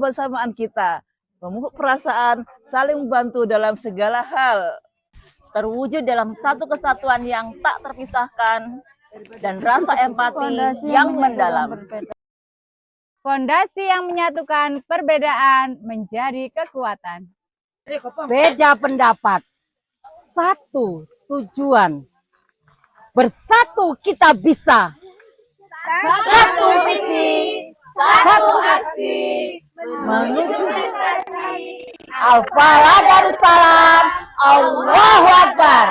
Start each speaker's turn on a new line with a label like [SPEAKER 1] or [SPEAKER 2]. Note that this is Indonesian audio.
[SPEAKER 1] kebersamaan kita, memupuk perasaan, saling membantu dalam segala hal,
[SPEAKER 2] terwujud dalam satu kesatuan yang tak terpisahkan dan rasa empati yang mendalam.
[SPEAKER 3] Fondasi yang menyatukan perbedaan menjadi kekuatan.
[SPEAKER 4] Beda pendapat, satu tujuan. Bersatu kita bisa.
[SPEAKER 3] Satu visi, satu aksi,
[SPEAKER 4] Menuju Al-Falah Darussalam. Allahu Akbar.